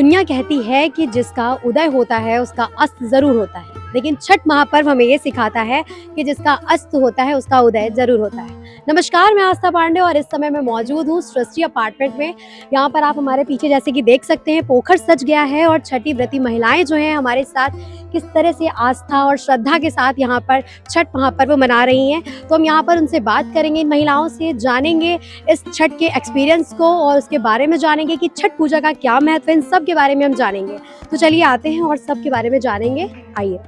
दुनिया कहती है कि जिसका उदय होता है उसका अस्त जरूर होता है, लेकिन छठ महापर्व हमें ये सिखाता है कि जिसका अस्त होता है उसका उदय जरूर होता है। नमस्कार, मैं आस्था पांडे और इस समय मैं मौजूद हूँ सृष्टि अपार्टमेंट में। यहाँ पर आप हमारे पीछे जैसे कि देख सकते हैं, पोखर सज गया है और छठी व्रती महिलाएं जो हैं हमारे साथ किस तरह से आस्था और श्रद्धा के साथ यहाँ पर छठ महापर्व मना रही हैं। तो हम यहाँ पर उनसे बात करेंगे, इन महिलाओं से जानेंगे इस छठ के एक्सपीरियंस को और उसके बारे में जानेंगे कि छठ पूजा का क्या महत्व है, इन सब के बारे में हम जानेंगे। तो चलिए आते हैं और सब के बारे में जानेंगे, आइए।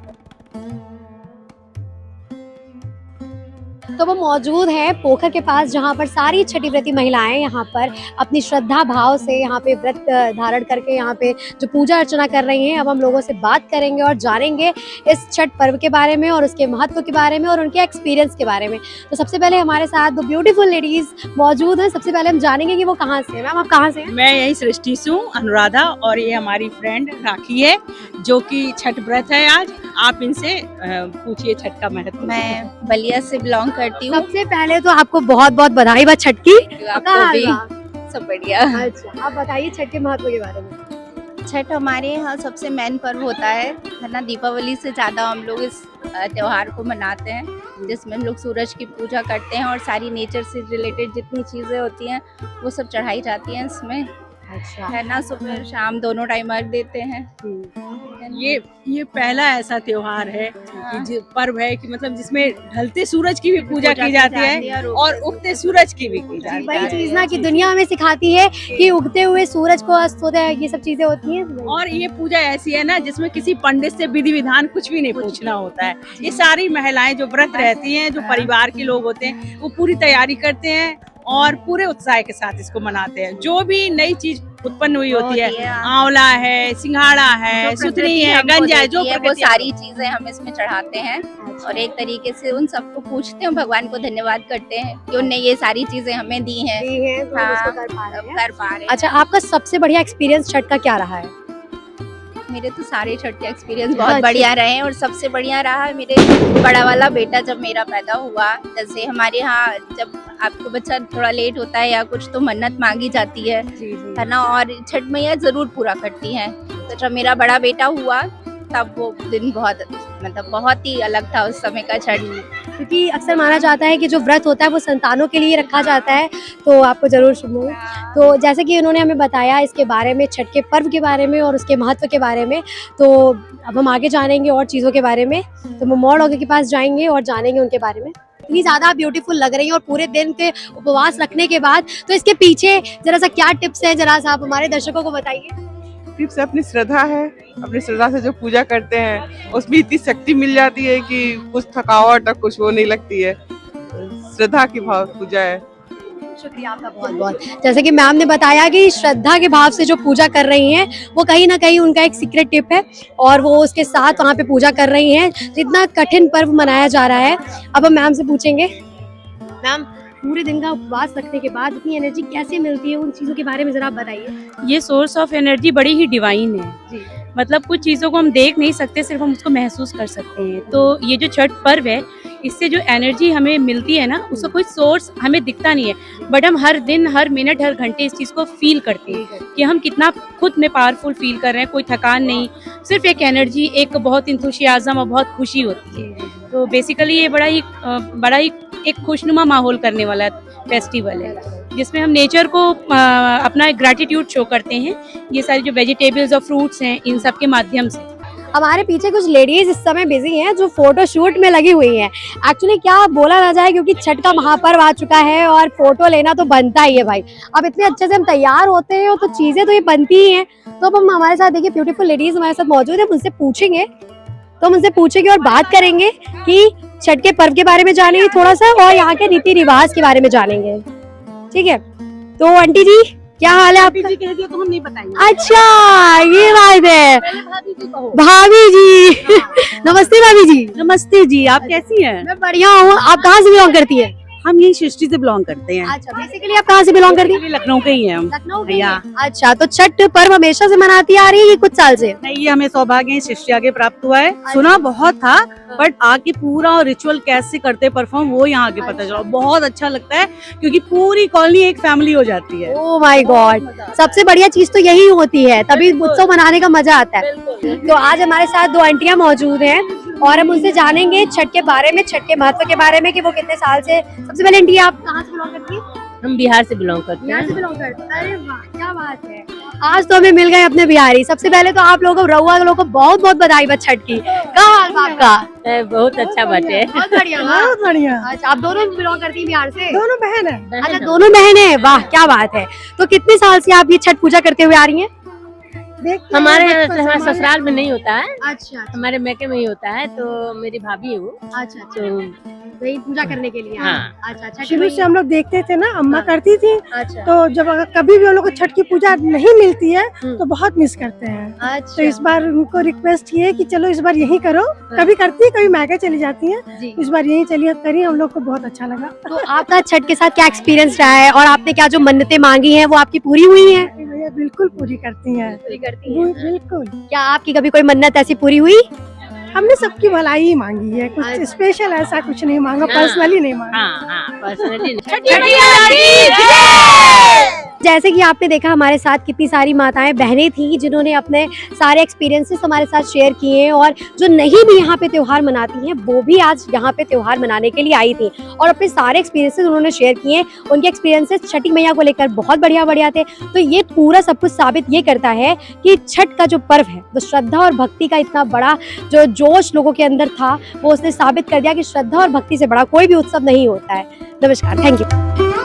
तो वो मौजूद है पोखर के पास जहाँ पर सारी छठी व्रती महिलाएं यहाँ पर अपनी श्रद्धा भाव से यहाँ पे व्रत धारण करके यहाँ पे जो पूजा अर्चना कर रही हैं। अब हम लोगों से बात करेंगे और जानेंगे इस छठ पर्व के बारे में और उसके महत्व के बारे में और उनके एक्सपीरियंस के बारे में। तो सबसे पहले हमारे साथ दो ब्यूटीफुल लेडीज मौजूद हैं। सबसे पहले हम जानेंगे कि वो कहाँ से हैं। मैम, आप कहाँ से हैं? मैं यही सृष्टि से हूँ, अनुराधा, और ये हमारी फ्रेंड राखी है जो कि छठ व्रत है आज। आप इनसे पूछिए छठ का महत्व। मैं बलिया से बिलोंग करती हूँ। सबसे पहले तो आपको बहुत बहुत बधाई बा छठ की। आपको भी सब बढ़िया। अच्छा, आप बताइए छठ के महत्व के बारे में। छठ हमारे यहाँ सबसे मेन पर्व होता है ना। दीपावली से ज्यादा हम लोग इस त्योहार को मनाते हैं, जिसमें हम लोग सूरज की पूजा करते हैं और सारी नेचर से रिलेटेड जितनी चीजें होती हैं वो सब चढ़ाई जाती हैं इसमें। अच्छा, है ना, सुबह शाम दोनों टाइम अर्घ देते हैं। ये पहला ऐसा त्योहार है कि जो पर्व है कि मतलब जिसमें ढलते सूरज की भी पूजा की जाती है और उगते सूरज की भी की जाती है। वही चीज ना कि दुनिया हमें सिखाती है कि उगते हुए सूरज को अस्त होता है, ये सब चीजें होती हैं। और ये पूजा ऐसी है ना जिसमें किसी पंडित से विधि विधान कुछ भी नहीं पूछना होता है। ये सारी महिलाएं जो व्रत रहती हैं, जो परिवार के लोग होते हैं, वो पूरी तैयारी करते हैं और पूरे उत्साह के साथ इसको मनाते हैं। जो भी नई चीज उत्पन्न हुई होती है, आंवला है, सिंघाड़ा है, सुथनी है, गंजा है, जो वो सारी चीजें हम इसमें चढ़ाते हैं और एक तरीके से उन सबको पूछते हैं, भगवान को धन्यवाद करते हैं कि उनने ये सारी चीजें हमें दी हैं। तो हम इसको कर पा रहे हैं। अच्छा, आपका सबसे बढ़िया एक्सपीरियंस छठ का क्या रहा है? मेरे तो सारे छठ के एक्सपीरियंस बहुत बढ़िया रहे हैं और सबसे बढ़िया रहा है मेरे बड़ा वाला बेटा जब मेरा पैदा हुआ। जैसे हमारे यहाँ जब आपको बच्चा थोड़ा लेट होता है या कुछ तो मन्नत मांगी जाती है ना, और छठ मैया जरूर पूरा करती हैं। तो जब मेरा बड़ा बेटा हुआ तब वो दिन बहुत ही अलग था उस समय का छठ। क्योंकि अक्सर माना जाता है कि जो व्रत होता है वो संतानों के लिए रखा जाता है। तो आपको जरूर शुभ हो। तो जैसे कि उन्होंने हमें बताया इसके बारे में, छठ के पर्व के बारे में और उसके महत्व के बारे में, तो अब हम आगे जानेंगे और चीज़ों के बारे में। तो हम और लोगों के पास जाएंगे और जानेंगे उनके बारे में। इतनी ज़्यादा ब्यूटीफुल लग रही है और पूरे दिन के उपवास रखने के बाद, तो इसके पीछे जरा सा क्या टिप्स हैं, जरा सा आप हमारे दर्शकों को बताइए। टिप्स अपनी श्रद्धा है। अपनी श्रद्धा से जो पूजा करते हैं उसमें इतनी शक्ति मिल जाती है कि कुछ थकावट और कुछ वो नहीं लगती है। श्रद्धा की भाव पूजा है। शुक्रिया आपका बहुत बहुत। जैसे कि मैम ने बताया कि श्रद्धा के भाव से जो पूजा कर रही हैं वो कहीं ना कहीं उनका एक सीक्रेट टिप है और वो उसके साथ वहाँ पे पूजा कर रही हैं। इतना कठिन पर्व मनाया जा रहा है। अब हम मैम से पूछेंगे, मैम पूरे दिन का उपवास रखने के बाद इतनी एनर्जी कैसे मिलती है, उन चीज़ों के बारे में जरा आप बताइए। ये सोर्स ऑफ एनर्जी बड़ी ही डिवाइन है जी। मतलब कुछ चीज़ों को हम देख नहीं सकते, सिर्फ हम उसको महसूस कर सकते हैं। तो ये जो छठ पर्व है, इससे जो एनर्जी हमें मिलती है ना, उसका कोई सोर्स हमें दिखता नहीं है, बट हम हर दिन, हर मिनट, हर घंटे इस चीज़ को फील करते हैं कि हम कितना खुद में पावरफुल फील कर रहे हैं। कोई थकान नहीं, सिर्फ एक एनर्जी, एक बहुत इंथुसियाज्म और बहुत खुशी होती है। तो बेसिकली ये बड़ा ही एक खुशनुमा माहौल करने वाला फेस्टिवल है, जिसमें हम नेचर को अपना ग्रैटिट्यूड शो करते हैं। ये सारी जो वेजिटेबल्स और फ्रूट्स हैं, इन सब के माध्यम से। हमारे पीछे कुछ लेडीज इस समय बिजी हैं जो फोटो शूट में लगी हुई हैं। एक्चुअली क्या बोला ना जाए, क्योंकि छठ का महापर्व आ चुका है और फोटो लेना तो बनता ही है भाई। अब इतने अच्छे से हम तैयार होते हैं तो चीजें तो ये बनती ही हैं। तो अब हम हमारे साथ देखिए ब्यूटीफुल लेडीज हमारे साथ मौजूद है, उनसे पूछेंगे और बात करेंगे कि छठ के पर्व के बारे में जानेंगे थोड़ा सा और यहाँ के रीति रिवाज के बारे में जानेंगे। ठीक है, तो आंटी जी क्या हाल है आपका? जी कह दिया तो हम नहीं बताएंगे। अच्छा, ये बात है। भाभी जी नमस्ते। भाभी जी नमस्ते जी, आप कैसी हैं? मैं बढ़िया हूँ। आप कहाँ से बिलोंग करती है? हम यही सृष्टि से बिलोंग करते हैं। अच्छा, बेसिकली आप कहाँ से बिलोंग करती हैं? भी लखनऊ के ही हैं हम। लखनऊ के? या। अच्छा, तो छठ पर्व हमेशा से मनाती आ रही है कि कुछ साल से? नहीं, ये हमें सौभाग्य सृष्टि आगे प्राप्त हुआ है। सुना बहुत था, बट आके पूरा रिचुअल कैसे करते परफॉर्म वो यहाँ आगे पता चला। बहुत अच्छा लगता है क्योंकि पूरी कॉलोनी एक फैमिली हो जाती है। ओह माय गॉड, सबसे बढ़िया चीज तो यही होती है, तभी उत्सव मनाने का मजा आता है। तो आज हमारे साथ दो आंटियां मौजूद हैं और हम उनसे जानेंगे छठ के बारे में, छठ के महत्व के बारे में कि वो कितने साल से। सबसे पहले आंटी, आप कहाँ से बिलोंग करती हैं? हम बिहार से बिलोंग करते बिहार से बिलोंग करते हैं। अरे वाह, क्या बात है, आज तो हमें मिल गए अपने बिहारी। सबसे पहले तो आप लोगों को, रउआ लोगों को बहुत बहुत बधाई बा छठ की। क्या हाल बा आपका? बहुत अच्छा बाटे। बहुत बढ़िया, बहुत बढ़िया। अच्छा, आप दोनों बिलोंग करती हैं बिहार से? दोनों बहन है। अच्छा, दोनों बहन है, वाह क्या बात है। तो कितने साल से आप ये छठ पूजा करते हुए आ रही हैं? हमारे यहाँ ससुराल में नहीं होता है, अच्छा हमारे मैके में ही होता है। तो मेरी भाभी है वो, अच्छा, तो वही पूजा करने के लिए। हाँ। अच्छा, छठ शुरू से में- हम लोग देखते थे ना, अम्मा हाँ। करती थी, अच्छा, तो जब अगर कभी भी हम लोग को छठ की पूजा नहीं मिलती है हम्म। तो बहुत मिस करते हैं। अच्छा, तो इस बार उनको रिक्वेस्ट किए कि चलो इस बार यही करो। कभी करती है, कभी मैके चली जाती है, जी। इस बार यही चलिए करी, हम लोग को बहुत अच्छा लगा। तो आपका छठ के साथ क्या एक्सपीरियंस रहा है और आपने क्या जो मन्नतें मांगी हैं वो आपकी पूरी हुई हैं? भैया बिल्कुल पूरी करती हैं। पूरी करती हैं। बिल्कुल, क्या आपकी कभी कोई मन्नत ऐसी पूरी हुई? हमने सबकी भलाई ही मांगी है, कुछ अच्छा। स्पेशल ऐसा कुछ नहीं मांगा, हाँ। पर्सनली नहीं मांगा। हाँ पर्सनली जैसे कि आपने देखा हमारे साथ कितनी सारी माताएं बहनें थी जिन्होंने अपने सारे एक्सपीरियंसेस हमारे साथ शेयर किए, और जो नहीं भी यहाँ पे त्योहार मनाती हैं वो भी आज यहाँ पे त्योहार मनाने के लिए आई थी और अपने सारे एक्सपीरियंसेस उन्होंने शेयर किए। उनके एक्सपीरियंसेस छठी मैया को लेकर बहुत बढ़िया थे। तो ये पूरा सब कुछ साबित ये करता है कि छठ का जो पर्व है वो श्रद्धा और भक्ति का इतना बड़ा जो जोश लोगों के अंदर था वो उसने साबित कर दिया कि श्रद्धा और भक्ति से बड़ा कोई भी उत्सव नहीं होता है। नमस्कार, थैंक यू।